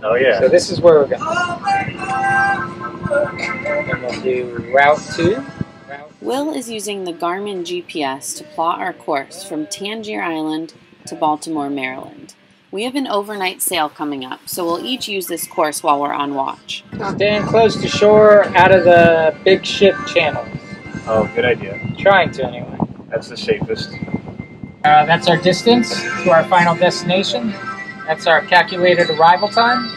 Oh yeah. So this is where we're going. And we'll do Route 2. Will is using the Garmin GPS to plot our course from Tangier Island to Baltimore, Maryland. We have an overnight sail coming up, so we'll each use this course while we're on watch. Staying close to shore, out of the big ship channels. Oh, good idea. Trying to, anyway. That's the safest. That's our distance to our final destination. That's our calculated arrival time.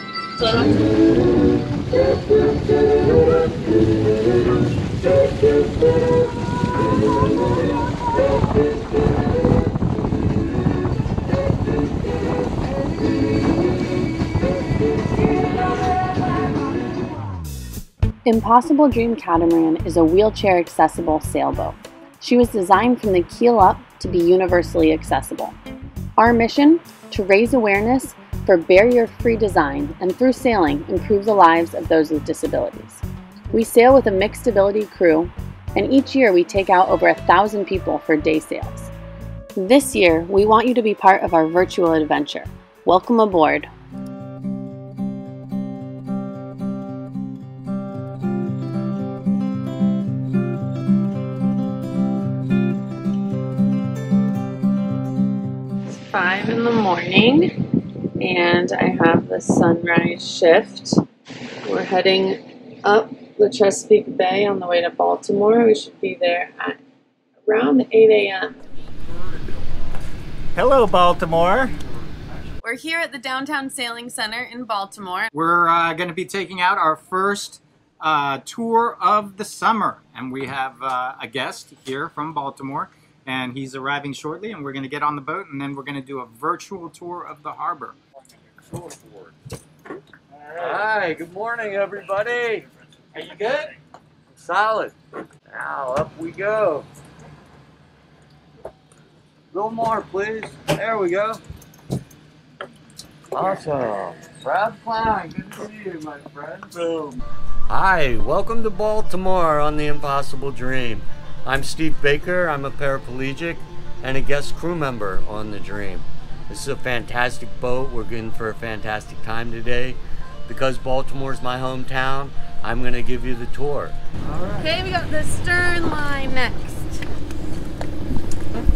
Impossible Dream Catamaran is a wheelchair-accessible sailboat. She was designed from the keel up to be universally accessible. Our mission? To raise awareness for barrier-free design and through sailing improve the lives of those with disabilities. We sail with a mixed ability crew, and each year we take out over 1,000 people for day sails. This year, we want you to be part of our virtual adventure. Welcome aboard. It's 5 in the morning, and I have the sunrise shift. We're heading up the Chesapeake Bay on the way to Baltimore. We should be there at around 8 a.m. Hello, Baltimore. We're here at the Downtown Sailing Center in Baltimore. We're going to be taking out our first tour of the summer, and we have a guest here from Baltimore, and he's arriving shortly, and we're going to get on the boat, and then we're going to do a virtual tour of the harbor. Hi, good morning, everybody. Are you good? Solid. Now, up we go. A little more, please. There we go. Awesome. Proud flying. Good to see you, my friend. Boom. Hi, welcome to Baltimore on the Impossible Dream. I'm Steve Baker. I'm a paraplegic and a guest crew member on the Dream. This is a fantastic boat. We're in for a fantastic time today. Because Baltimore's my hometown, I'm going to give you the tour. All right. Okay, we got the stern line next.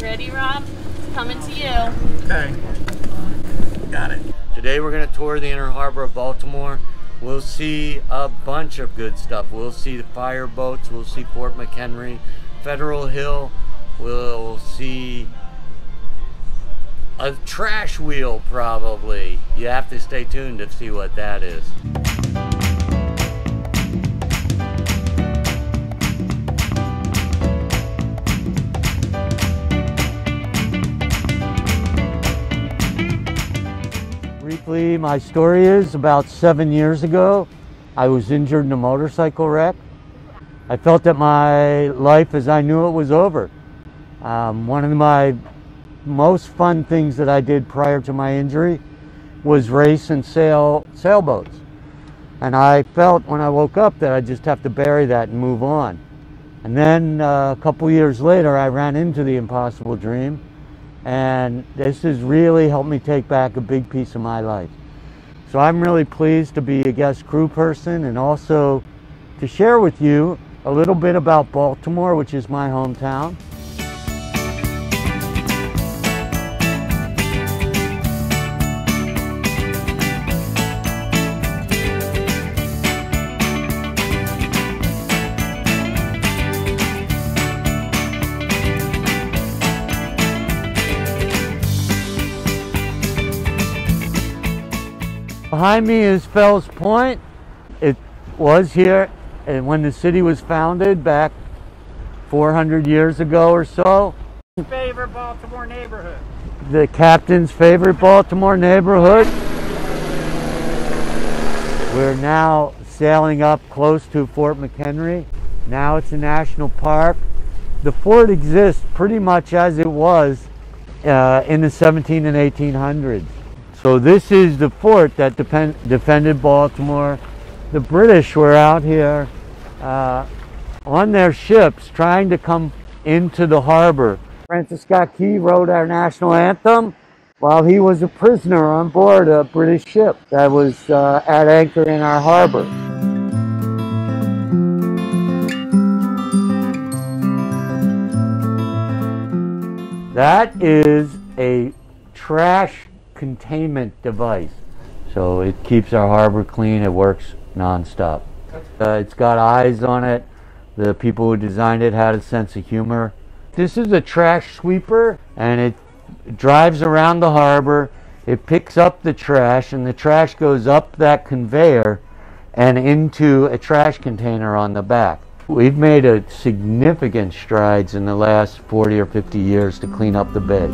Ready, Rob? It's coming to you. Okay. Got it. Today we're going to tour the inner harbor of Baltimore. We'll see a bunch of good stuff. We'll see the fire boats. We'll see Fort McHenry, Federal Hill. We'll see a trash wheel, probably. You have to stay tuned to see what that is. Briefly, my story is about 7 years ago, I was injured in a motorcycle wreck. I felt that my life as I knew it was over. One of my most fun things that I did prior to my injury was race and sail sailboats. And I felt when I woke up that I just have to bury that and move on. And then a couple years later, I ran into the Impossible Dream, and this has really helped me take back a big piece of my life. So I'm really pleased to be a guest crew person and also to share with you a little bit about Baltimore, which is my hometown. Behind me is Fells Point. It was here and when the city was founded back 400 years ago or so. Favorite Baltimore neighborhood. The captain's favorite Baltimore neighborhood. We're now sailing up close to Fort McHenry. Now it's a national park. The fort exists pretty much as it was in the 17 and 1800s. So this is the fort that defended Baltimore. The British were out here on their ships trying to come into the harbor. Francis Scott Key wrote our national anthem. while he was a prisoner on board a British ship that was at anchor in our harbor. That is a trash containment device. So it keeps our harbor clean. It works non-stop. It's got eyes on it. The people who designed it had a sense of humor. This is a trash sweeper, and it drives around the harbor. It picks up the trash, and the trash goes up that conveyor and into a trash container on the back. We've made a significant strides in the last 40 or 50 years to clean up the bay.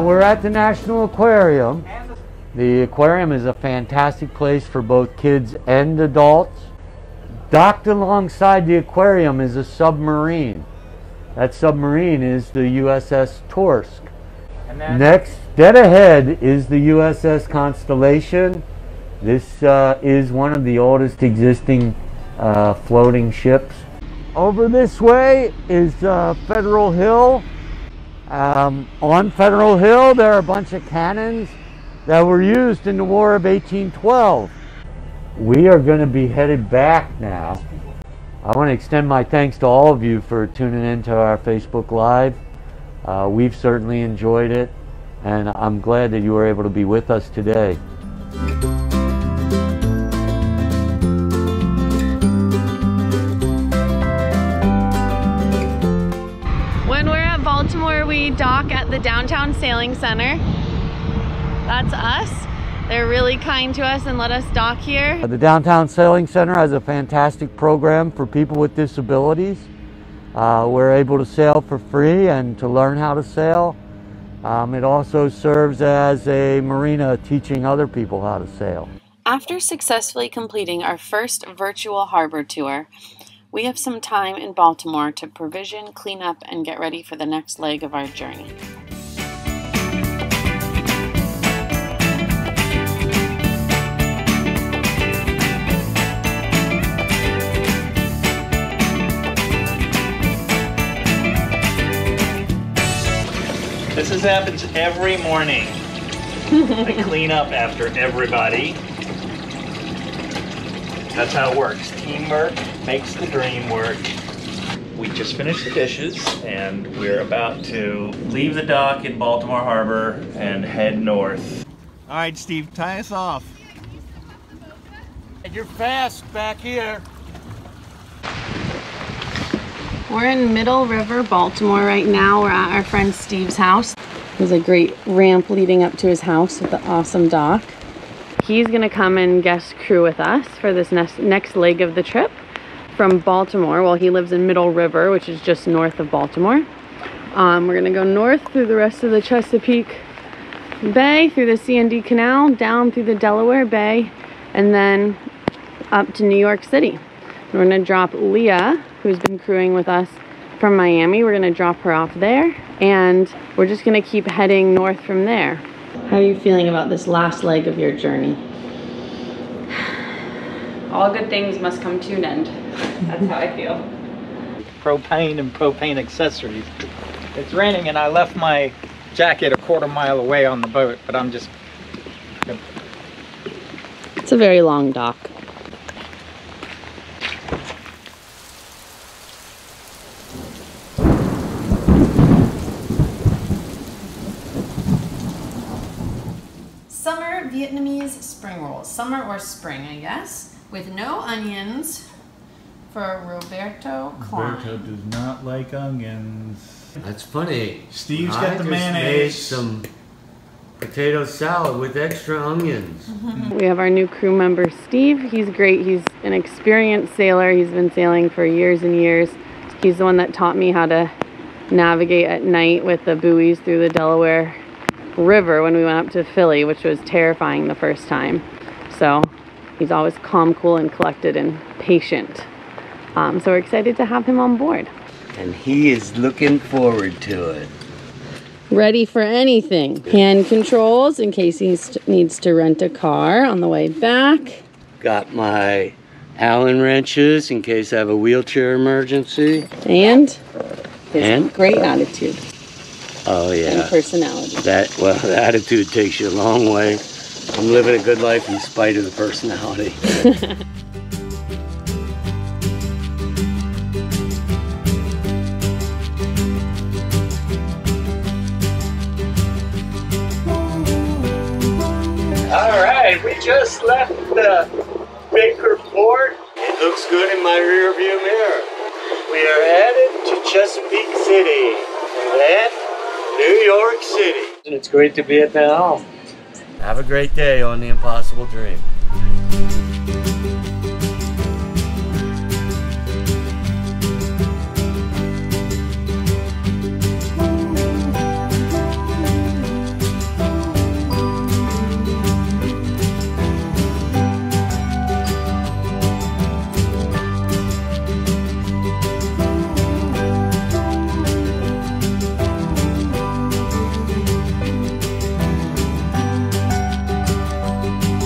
We're at the National Aquarium. The aquarium is a fantastic place for both kids and adults. Docked alongside the aquarium is a submarine. That submarine is the USS Torsk. Next, dead ahead is the Uss Constellation. This is one of the oldest existing floating ships. Over this way is Federal Hill. On Federal Hill there are a bunch of cannons that were used in the War of 1812. We are going to be headed back now. I want to extend my thanks to all of you for tuning in to our Facebook Live. We've certainly enjoyed it, and I'm glad that you were able to be with us today. When we're at Baltimore, we dock at the Downtown Sailing Center. That's us. They're really kind to us and let us dock here. The Downtown Sailing Center has a fantastic program for people with disabilities. We're able to sail for free and to learn how to sail. It also serves as a marina teaching other people how to sail. After successfully completing our first virtual harbor tour, we have some time in Baltimore to provision, clean up, and get ready for the next leg of our journey. This happens every morning. I clean up after everybody. That's how it works. Teamwork makes the dream work. We just finished the dishes and we're about to leave the dock in Baltimore Harbor and head north. All right, Steve, tie us off. You're fast back here. We're in Middle River, Baltimore right now. We're at our friend Steve's house. There's a great ramp leading up to his house with the awesome dock. He's gonna come and guest crew with us for this next leg of the trip from Baltimore. Well, he lives in Middle River, which is just north of Baltimore. We're gonna go north through the rest of the Chesapeake Bay, through the C&D Canal, down through the Delaware Bay, and then up to New York City. We're gonna drop Leah, who's been crewing with us from Miami. We're gonna drop her off there, and we're just gonna keep heading north from there. How are you feeling about this last leg of your journey? All good things must come to an end. That's how I feel. Propane and propane accessories. It's raining and I left my jacket a quarter-mile away on the boat, but I'm just... It's a very long dock. Summer Vietnamese spring rolls. Summer or spring, I guess. With no onions for Roberto Klein. Roberto does not like onions. That's funny. Steve's got the mayonnaise. Some potato salad with extra onions. We have our new crew member, Steve. He's great. He's an experienced sailor. He's been sailing for years and years. He's the one that taught me how to navigate at night with the buoys through the Delaware River when we went up to Philly, which was terrifying the first time. So he's always calm, cool, and collected and patient. So we're excited to have him on board. And he is looking forward to it. Ready for anything. Hand controls in case he needs to rent a car on the way back. Got my Allen wrenches in case I have a wheelchair emergency. And his great attitude Oh and yeah. personality. The attitude takes you a long way. I'm living a good life in spite of the personality. All right, we just left the Baker Port. It looks good in my rear view mirror. We are headed to Chesapeake City, and then New York City. And it's great to be at the helm. Have a great day on the Impossible Dream.